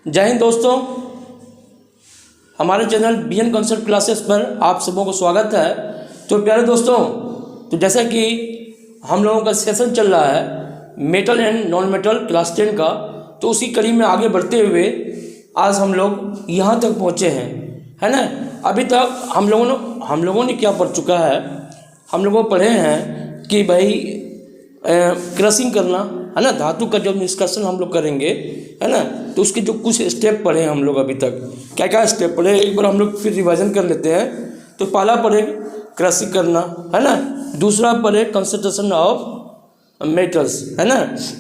जय हिंद दोस्तों, हमारे चैनल बीएन कंसेप्ट क्लासेस पर आप सबों को स्वागत है। तो प्यारे दोस्तों, तो जैसा कि हम लोगों का सेशन चल रहा है metal and non metal class 10 का, तो उसी कड़ी में आगे बढ़ते हुए आज हम लोग यहाँ तक पहुँचे हैं, है ना। अभी तक हम लोगों ने क्या पढ़ चुका है, हम लोगों पढ़े हैं कि भाई क्रशिंग करना, है ना। धातु का जब निष्कर्षण हम लोग करेंगे, है ना, तो उसके जो कुछ स्टेप पढ़े हैं हम लोग अभी तक, क्या क्या स्टेप पढ़े, एक बार हम लोग फिर रिवाइजन कर लेते हैं। तो पहला पढ़े क्रशिंग करना, है ना। दूसरा पढ़े कंसंट्रेशन ऑफ मेटल्स, है ना।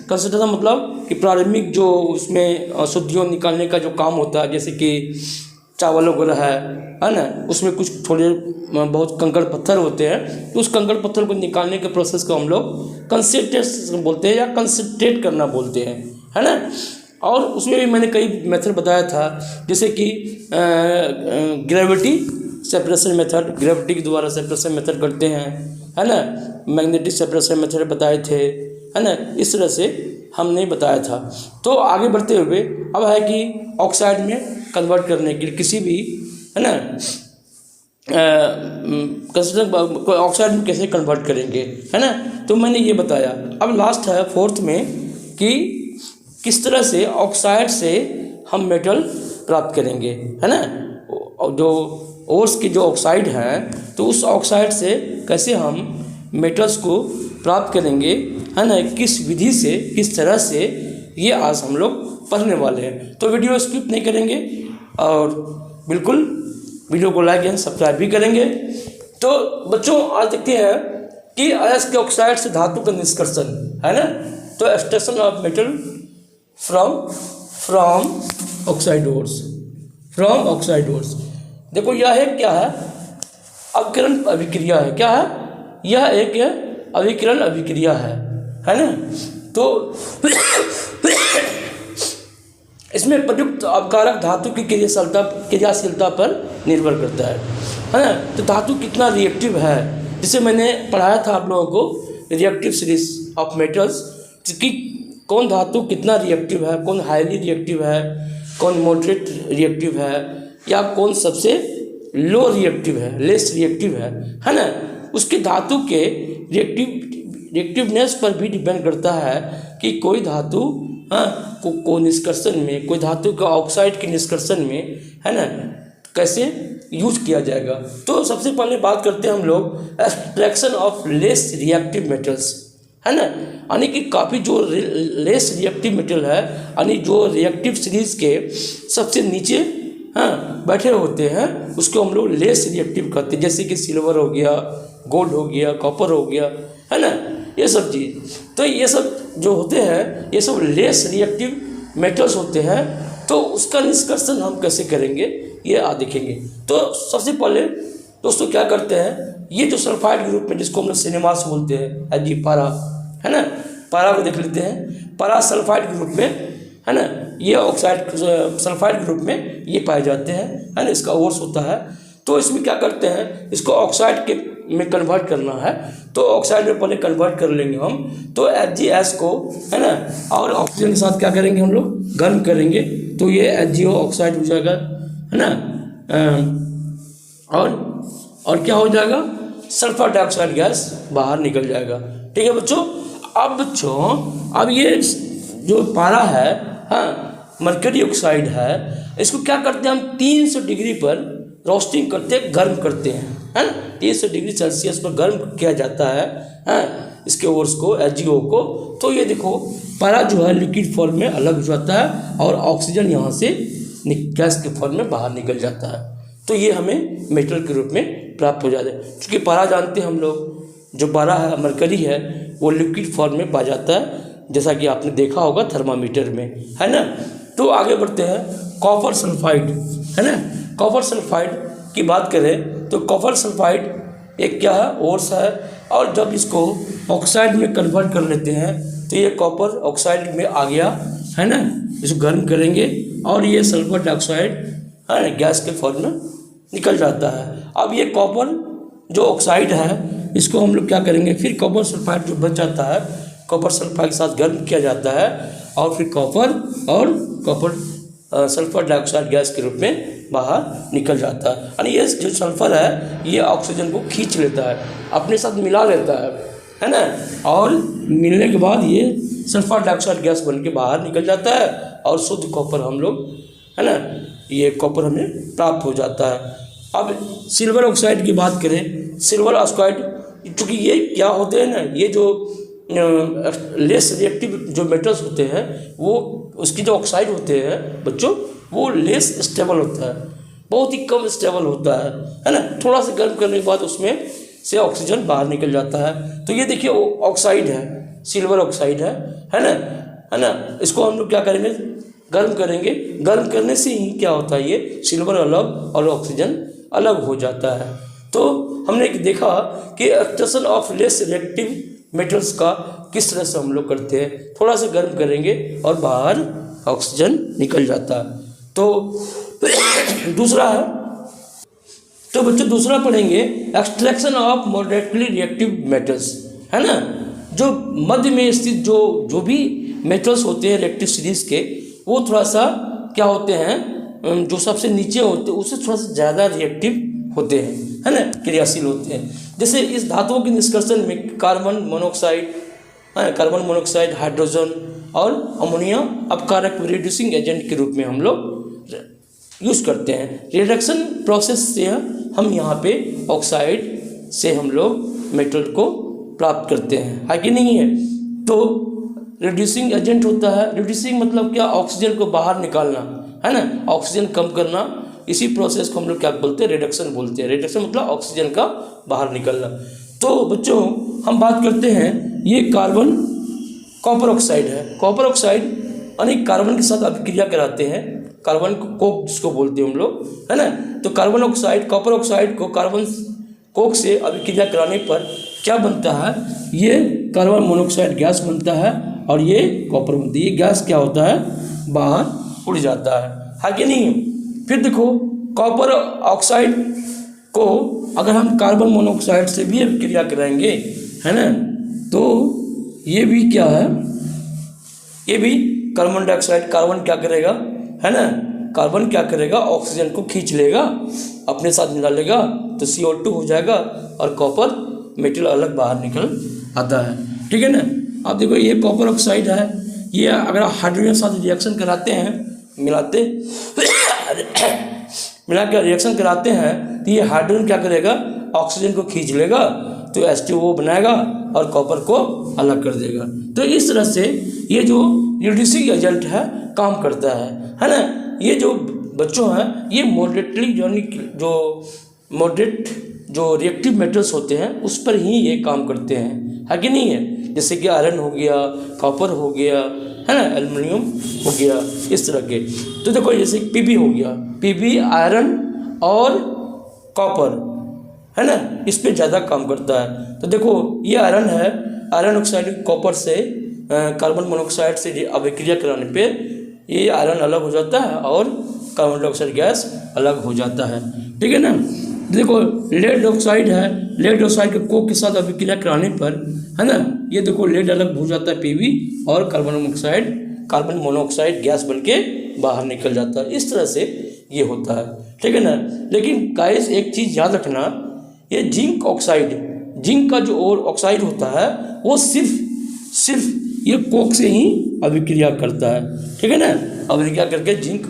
कंसंट्रेशन मतलब कि प्रारंभिक जो उसमें अशुद्धियों निकालने का जो काम होता है, जैसे कि चावल वगैरह है ना, उसमें कुछ थोड़े बहुत कंकड़ पत्थर होते हैं, तो उस कंकड़ पत्थर को निकालने के प्रोसेस को हम लोग कंसंट्रेट बोलते हैं या कंसंट्रेट करना बोलते हैं, है ना। और उसमें भी मैंने कई मेथड बताया था, जैसे कि ग्रेविटी सेपरेशन मेथड, ग्रेविटी के द्वारा सेपरेशन मेथड करते हैं, है ना। मैग्नेटिक सेपरेशन मेथड बताए थे, है ना। इस तरह से हमने बताया था। तो आगे बढ़ते हुए अब है कि ऑक्साइड में कन्वर्ट करने के लिए किसी भी, है ना, ऑक्साइड में कैसे कन्वर्ट करेंगे, है ना। तो मैंने ये बताया। अब लास्ट है फोर्थ में कि किस तरह से ऑक्साइड से हम मेटल प्राप्त करेंगे, है ना। जो ओर्स की जो ऑक्साइड है, तो उस ऑक्साइड से कैसे हम मेटल्स को प्राप्त करेंगे, है ना, किस विधि से, किस तरह से, ये आज हम लोग पढ़ने वाले हैं। तो वीडियो स्किप नहीं करेंगे और बिल्कुल वीडियो को लाइक एंड सब्सक्राइब भी करेंगे। तो बच्चों, आज देखते हैं कि अयस्क के ऑक्साइड से धातु का निष्कर्षण, है ना। तो extraction of metal from oxide ores, from oxide ores. देखो यह है, क्या है, अवकरण अभिक्रिया है। क्या है यह? एक अभिकरण अभिक्रिया है ना। तो इसमें प्रयुक्त अपकारक धातु की क्रियाशीलता पर निर्भर करता है ना। तो धातु कितना रिएक्टिव है, जिसे मैंने पढ़ाया था आप लोगों को रिएक्टिव सीरीज ऑफ मेटल्स, कि कौन धातु कितना रिएक्टिव है, कौन हाईली रिएक्टिव है, कौन मॉडरेट रिएक्टिव है, या कौन सबसे लो रिएक्टिव है, लेस रिएक्टिव है ना। उसके धातु के रिएक्टिवनेस पर भी डिपेंड करता है कि कोई धातु को निष्कर्षण में, कोई धातु का ऑक्साइड के निष्कर्षण में, है ना, कैसे यूज किया जाएगा। तो सबसे पहले बात करते हैं हम लोग extraction of less reactive metals, है ना। यानी कि काफ़ी जो लेस रिएक्टिव मेटल है, यानी जो रिएक्टिव सीरीज के सबसे नीचे बैठे होते हैं, उसको हम लोग लेस रिएक्टिव कहते हैं। जैसे कि सिल्वर हो गया, गोल्ड हो गया, कॉपर हो गया, है ना, ये सब चीज़। तो ये सब जो होते हैं, ये सब लेस रिएक्टिव मेटल्स होते हैं। तो उसका निष्कर्षण हम कैसे करेंगे, ये आज देखेंगे। तो सबसे पहले दोस्तों क्या करते हैं, ये जो सल्फाइड ग्रुप में, जिसको हम लोग सिनेमास बोलते हैं, एजी पारा, है ना, पारा को देख लेते हैं। पारा सल्फाइड ग्रुप में, है ना, ये ऑक्साइड सल्फाइड ग्रुप में ये पाए जाते हैं, है ना। इसका ओर्स होता है। तो इसमें क्या करते हैं, इसको ऑक्साइड के में कन्वर्ट करना है, तो ऑक्साइड में पहले कन्वर्ट कर लेंगे हम। तो HgS को, है ना, और ऑक्सीजन के साथ क्या करेंगे, हम लोग गर्म करेंगे, तो ये HgO ऑक्साइड हो जाएगा, है ना। और क्या हो जाएगा, सल्फर डाइऑक्साइड गैस बाहर निकल जाएगा। ठीक है बच्चों। अब ये जो पारा है, मरकरी ऑक्साइड है, इसको क्या करते हैं हम, 300 डिग्री पर रोस्टिंग करते हैं, गर्म करते हैं, है ना। 300 डिग्री सेल्सियस पर गर्म किया जाता है इसके ओर्स को, HgO को। तो ये देखो पारा जो है लिक्विड फॉर्म में अलग हो जाता है और ऑक्सीजन यहाँ से गैस के फॉर्म में बाहर निकल जाता है। तो ये हमें मेटल के रूप में प्राप्त हो जाता है। क्योंकि पारा जानते हैं हम लोग, जो पारा है, मरकरी है, वो लिक्विड फॉर्म में पाया जाता है, जैसा कि आपने देखा होगा थर्मामीटर में, है ना। तो आगे बढ़ते हैं, कॉपर सल्फाइड, है ना। कॉपर सल्फाइड की बात करें तो कॉपर सल्फाइड एक क्या है, ओर्स है। और जब इसको ऑक्साइड में कन्वर्ट कर लेते हैं, तो ये कॉपर ऑक्साइड में आ गया, है ना। इसको गर्म करेंगे और ये सल्फर डाइऑक्साइड, है ना, गैस के फॉर्म में निकल जाता है। अब ये कॉपर जो ऑक्साइड है, इसको हम लोग क्या करेंगे, फिर कॉपर सल्फाइड जो बच जाता है, कॉपर सल्फाइड के साथ गर्म किया जाता है, और फिर कॉपर सल्फर डाइऑक्साइड गैस के रूप में बाहर निकल जाता है। यानी ये जो सल्फर है ये ऑक्सीजन को खींच लेता है, अपने साथ मिला लेता है ना, और मिलने के बाद ये सल्फर डाइऑक्साइड गैस बन के बाहर निकल जाता है और शुद्ध कॉपर हम लोग, है ना, ये कॉपर हमें प्राप्त हो जाता है। अब सिल्वर ऑक्साइड की बात करें, सिल्वर ऑक्साइड चूँकि ये क्या होते हैं ना, ये जो लेस रिएक्टिव जो मेटल्स होते हैं वो उसकी जो ऑक्साइड होते हैं बच्चों वो लेस स्टेबल होता है, बहुत ही कम स्टेबल होता है ना। थोड़ा सा गर्म करने के बाद उसमें से ऑक्सीजन बाहर निकल जाता है। तो ये देखिए ऑक्साइड है, सिल्वर ऑक्साइड है ना। इसको हम लोग क्या करेंगे, गर्म करेंगे, गर्म करने से ही क्या होता है ये सिल्वर अलग और ऑक्सीजन अलग हो जाता है। तो हमने देखा कि extraction of less reactive metals का किस तरह से हम लोग करते हैं, थोड़ा सा गर्म करेंगे और बाहर ऑक्सीजन निकल जाता है। तो दूसरा है, तो बच्चों दूसरा पढ़ेंगे extraction of moderately reactive metals, है ना। जो मध्य में स्थित जो भी मेटल्स होते हैं रिएक्टिव सीरीज के, वो थोड़ा सा क्या होते हैं, जो सबसे नीचे होते हैं उससे थोड़ा सा ज़्यादा रिएक्टिव होते हैं, है ना, क्रियाशील होते हैं। जैसे इस धातुओं के निष्कर्षण में कार्बन मोनोऑक्साइड, हाइड्रोजन और अमोनिया अपकारक रिड्यूसिंग एजेंट के रूप में हम लोग यूज़ करते हैं। रिडक्शन प्रोसेस से हम यहाँ पे ऑक्साइड से हम लोग मेटल को प्राप्त करते हैं, है कि नहीं है। तो रिड्यूसिंग एजेंट होता है, रिड्यूसिंग मतलब क्या, ऑक्सीजन को बाहर निकालना, है ना, ऑक्सीजन कम करना, इसी प्रोसेस को हम लोग क्या बोलते हैं, रिडक्शन बोलते हैं। रिडक्शन मतलब ऑक्सीजन का बाहर निकलना। तो बच्चों हम बात करते हैं, ये कार्बन कॉपर ऑक्साइड है। कॉपर ऑक्साइड अनेक कार्बन के साथ अभिक्रिया कराते हैं, कार्बन कोक जिसको बोलते हैं हम लोग, है ना। तो कार्बन ऑक्साइड, कॉपर ऑक्साइड को कार्बन कोक से अभिक्रिया कराने पर क्या बनता है, ये कार्बन मोनोऑक्साइड गैस बनता है और ये कॉपर बनती है। ये गैस क्या होता है, बाहर उड़ जाता है कि नहीं। फिर देखो कॉपर ऑक्साइड को अगर हम कार्बन मोनोऑक्साइड से भी अभिक्रिया कराएंगे, है ना, तो ये भी क्या है, ये भी कार्बन डाइऑक्साइड, कार्बन क्या करेगा, है ना, कार्बन क्या करेगा, ऑक्सीजन को खींच लेगा, अपने साथ मिला लेगा, तो CO2 हो जाएगा और कॉपर मेटल अलग बाहर निकल आता है, ठीक है ना। अब देखो ये कॉपर ऑक्साइड है, ये अगर हाइड्रोजन के साथ रिएक्शन कराते हैं, मिला कर रिएक्शन कराते हैं, तो ये हाइड्रोजन क्या करेगा, ऑक्सीजन को खींच लेगा, तो H2O बनाएगा और कॉपर को अलग कर देगा। तो इस तरह से ये जो रिड्यूसिंग एजेंट है काम करता है ना। ये जो बच्चों हैं ये मॉडरेटली मॉडरेट जो रिएक्टिव मेटल्स होते हैं उस पर ही ये काम करते हैं, है कि नहीं है। जैसे कि आयरन हो गया, कॉपर हो गया, है ना, एल्युमिनियम हो गया, इस तरह के। तो देखो जैसे Pb हो गया, Pb आयरन और कॉपर, है ना, इस पे ज़्यादा काम करता है। तो देखो ये आयरन है, आयरन ऑक्साइड कॉपर से कार्बन मोनोऑक्साइड से अभिक्रिया कराने पे ये आयरन अलग हो जाता है और कार्बन डाइऑक्साइड गैस अलग हो जाता है, ठीक है ना। देखो लेड ऑक्साइड है, लेड ऑक्साइड के कोक के साथ अभिक्रिया कराने पर, है ना, ये देखो लेड अलग हो जाता है Pb और कार्बन मोनोऑक्साइड गैस बनके बाहर निकल जाता है। इस तरह से ये होता है, ठीक है ना। लेकिन गाइस एक चीज़ याद रखना, ये जिंक ऑक्साइड, जिंक का जो और ऑक्साइड होता है वो सिर्फ ये कोक से ही अभिक्रिया करता है, ठीक है ना। अभिक्रिया करके जिंक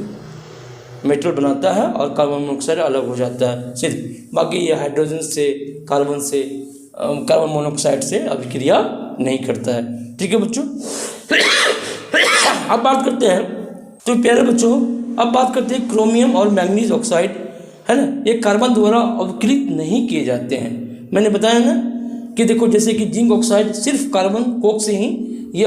मेटल बनाता है और कार्बन मोनोऑक्साइड अलग हो जाता है सिर्फ, बाकी ये हाइड्रोजन से कार्बन मोनोऑक्साइड से अभिक्रिया नहीं करता है, ठीक है बच्चों। अब बात करते हैं, तो प्यारे बच्चों अब बात करते हैं क्रोमियम और मैंगनीज ऑक्साइड, है ना। ये कार्बन द्वारा अभिक्रित नहीं किए जाते हैं। मैंने बताया ना कि देखो जैसे कि जिंक ऑक्साइड सिर्फ कार्बन कोक से ही ये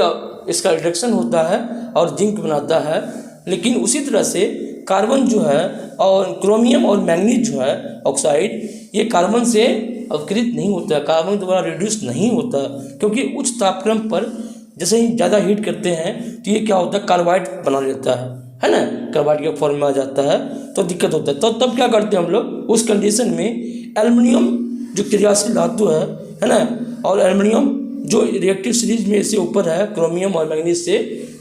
इसका रिडक्शन होता है और जिंक बनाता है, लेकिन उसी तरह से कार्बन जो है और क्रोमियम और मैंगनीज जो है ऑक्साइड, ये कार्बन से अभिक्रित नहीं होता है, कार्बन द्वारा रिड्यूस नहीं होता, क्योंकि उच्च तापक्रम पर जैसे ही ज़्यादा हीट करते हैं तो ये क्या होता है, कार्बाइड बना लेता है ना, कार्बाइड के फॉर्म में आ जाता है, तो दिक्कत होता है। तो तब क्या करते हैं हम लोग उस कंडीशन में, एल्युमिनियम जो क्रियाशील धातु है ना, और एल्युमिनियम जो रिएक्टिव सीरीज में इससे ऊपर है क्रोमियम और मैंगनीज से,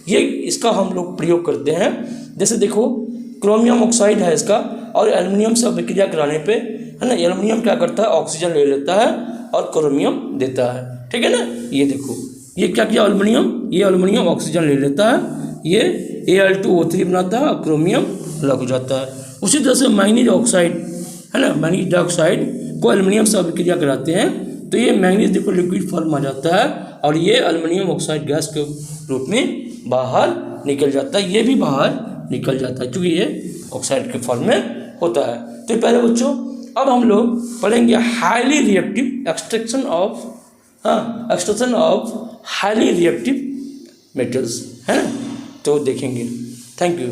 ये इसका हम लोग प्रयोग करते हैं। जैसे देखो क्रोमियम ऑक्साइड है इसका, और एल्युमिनियम से अभिक्रिया कराने पे, है ना, एल्युमिनियम क्या करता है, ऑक्सीजन ले लेता है और क्रोमियम देता है, ठीक है ना। ये देखो, ये क्या किया एल्युमिनियम, ये एल्युमिनियम ऑक्सीजन ले लेता है, ये Al2O3 बनाता है और क्रोमियम अलग हो जाता है। उसी तरह से मैंगनीज ऑक्साइड, है ना, मैंगनीज डाइऑक्साइड को एल्युमिनियम से अभिक्रिया कराते हैं तो ये मैंगनीज देखो लिक्विड फॉर्म आ जाता है और ये एल्युमिनियम ऑक्साइड गैस के रूप में बाहर निकल जाता है, ये भी बाहर निकल जाता है क्योंकि ये ऑक्साइड के फॉर्म में होता है। तो पहले बच्चों अब हम लोग पढ़ेंगे highly reactive extraction of highly reactive metals, है ना, तो देखेंगे। Thank you.